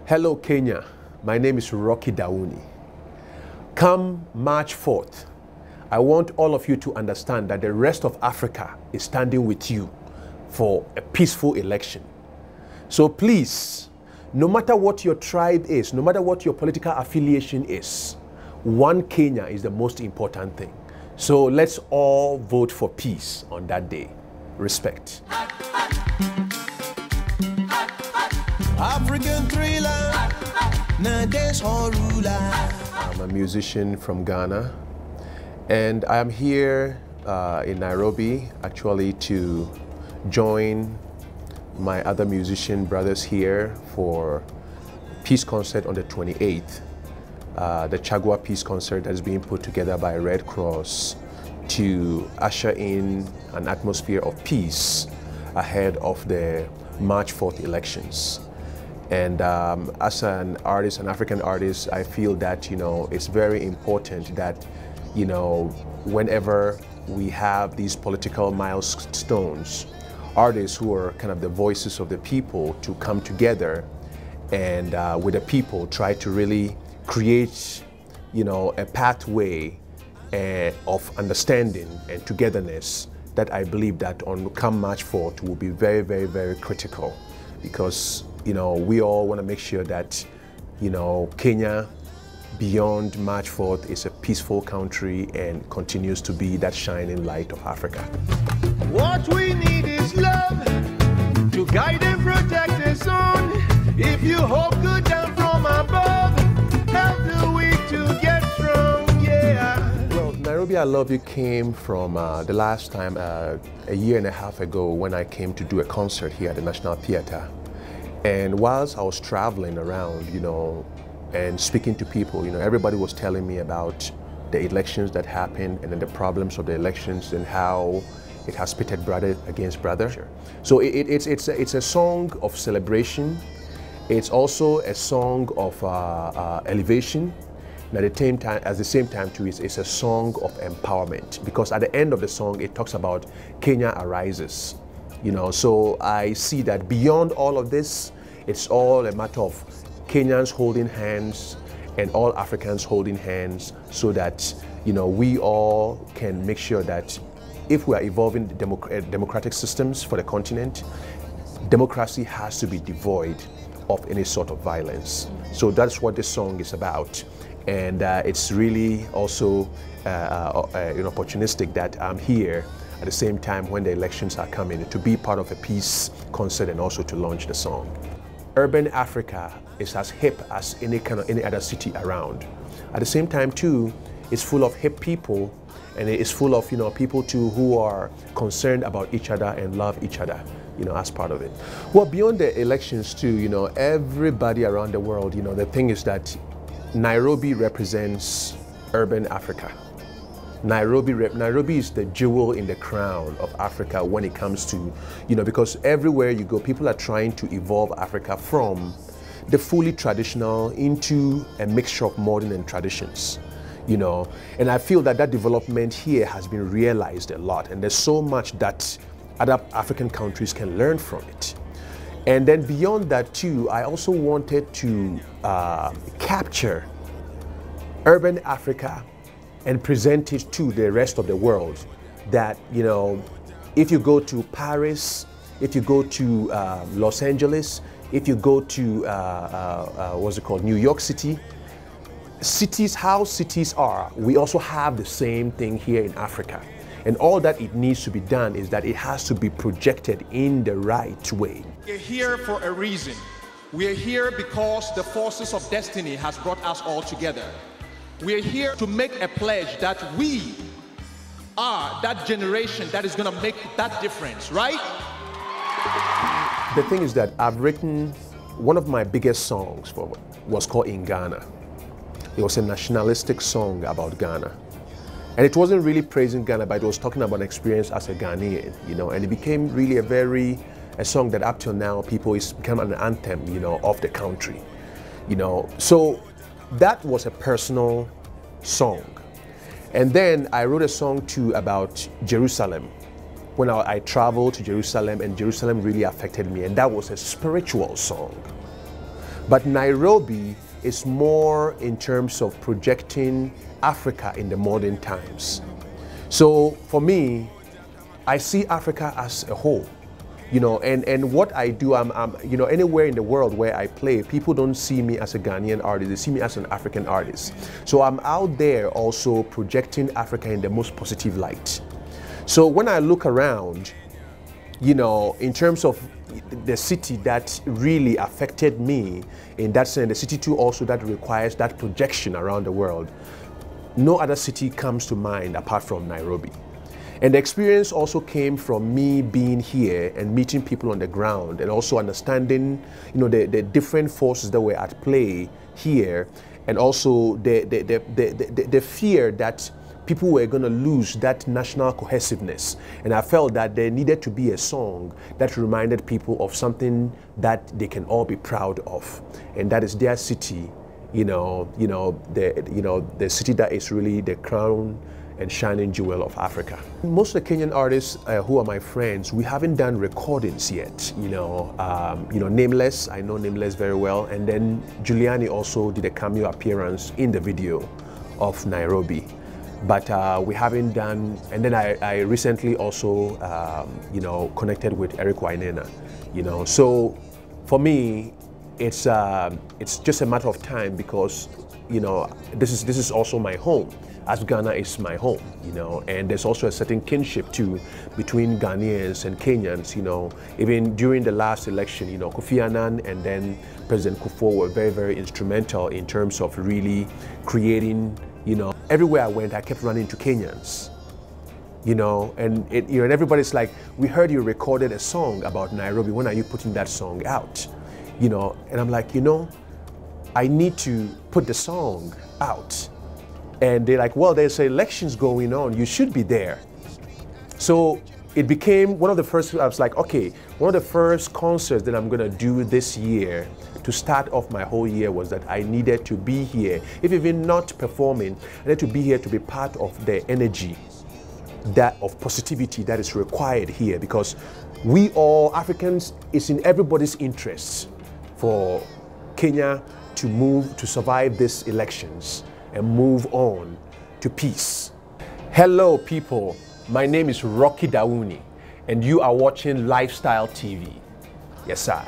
Hello Kenya, my name is Rocky Dauni. Come March 4th, I want all of you to understand that the rest of Africa is standing with you for a peaceful election. So please, no matter what your tribe is, no matter what your political affiliation is, one Kenya is the most important thing. So let's all vote for peace on that day. Respect. African thriller, I'm a musician from Ghana, and I'm here in Nairobi actually to join my other musician brothers here for peace concert on the 28th. The Jaguar peace concert that is being put together by Red Cross to usher in an atmosphere of peace ahead of the March 4th elections. And as an artist, an African artist, I feel that, it's very important that, whenever we have these political milestones, artists who are kind of the voices of the people to come together and with the people try to really create, a pathway of understanding and togetherness that I believe that on come March 4th will be very, very, very critical, because we all want to make sure that Kenya beyond March 4th is a peaceful country and continues to be that shining light of Africa. What we need is love to guide and protect us on. If you hope good down from above, help the weak to get strong, yeah. Well, Nairobi I Love You came from the last time, a year and a half ago, when I came to do a concert here at the National Theatre. And whilst I was traveling around, and speaking to people, everybody was telling me about the elections that happened and then the problems of the elections and how it has pitted brother against brother. Sure. So it's a song of celebration. It's also a song of elevation. And at the same time too, it's a song of empowerment, because at the end of the song, it talks about Kenya arises. So I see that beyond all of this, it's all a matter of Kenyans holding hands and all Africans holding hands, so that we all can make sure that if we are evolving democratic systems for the continent, democracy has to be devoid of any sort of violence. So that's what this song is about, and it's really also opportunistic that I'm here at the same time when the elections are coming to be part of a peace concert and also to launch the song. Urban Africa is as hip as any other city around. At the same time too, it's full of hip people, and it's full of people too who are concerned about each other and love each other, as part of it. Well, beyond the elections too, everybody around the world, the thing is that Nairobi represents urban Africa. Nairobi is the jewel in the crown of Africa when it comes to, because everywhere you go, people are trying to evolve Africa from the fully traditional into a mixture of modern and traditions, And I feel that development here has been realized a lot, and there's so much that other African countries can learn from it. And then beyond that too, I also wanted to capture urban Africa and present it to the rest of the world, that, if you go to Paris, if you go to Los Angeles, if you go to, New York City, how cities are, we also have the same thing here in Africa. And all that it needs to be done is that it has to be projected in the right way. We're here for a reason. We're here because the forces of destiny has brought us all together. We're here to make a pledge that we are that generation that is going to make that difference, right? The thing is that I've written one of my biggest songs was called In Ghana. It was a nationalistic song about Ghana. And it wasn't really praising Ghana, but it was talking about an experience as a Ghanaian, and it became really a song that up till now it's become an anthem, of the country, So that was a personal song. And then I wrote a song too about Jerusalem. When I traveled to Jerusalem, and Jerusalem really affected me, and that was a spiritual song. But Nairobi is more in terms of projecting Africa in the modern times. So for me, I see Africa as a whole. You know, and what I do, I'm you know, anywhere in the world where I play, people don't see me as a Ghanaian artist, they see me as an African artist. So I'm out there also projecting Africa in the most positive light. So when I look around, you know, in terms of the city that really affected me, in that sense, the city too also that requires that projection around the world, no other city comes to mind apart from Nairobi. And the experience also came from me being here and meeting people on the ground and also understanding, you know, the different forces that were at play here, and also the fear that people were going to lose that national cohesiveness. And I felt that there needed to be a song that reminded people of something that they can all be proud of, and that is their city, the city that is really the crown and shining jewel of Africa. Most of the Kenyan artists who are my friends, we haven't done recordings yet. Nameless, I know Nameless very well, and then Giuliani also did a cameo appearance in the video of Nairobi. But we haven't done, and then I recently also, connected with Eric Wainaina, So for me, it's just a matter of time because, this is also my home, as Ghana is my home, and there's also a certain kinship too between Ghanaians and Kenyans, Even during the last election, Kofi Annan and then President Kufuor were very, very instrumental in terms of really creating, everywhere I went, I kept running into Kenyans, and everybody's like, we heard you recorded a song about Nairobi. When are you putting that song out? And I'm like, I need to put the song out. And they're like, well, there's elections going on. You should be there. So it became one of the first, I was like, okay, one of the first concerts that I'm going to do this year to start off my whole year was that I needed to be here. If even not performing, I needed to be here to be part of the energy of positivity that is required here, because we all Africans, it's in everybody's interests for Kenya to survive these elections and move on to peace. Hello people, my name is Rocky Dauni and you are watching Lifestyle TV. Yes, sir.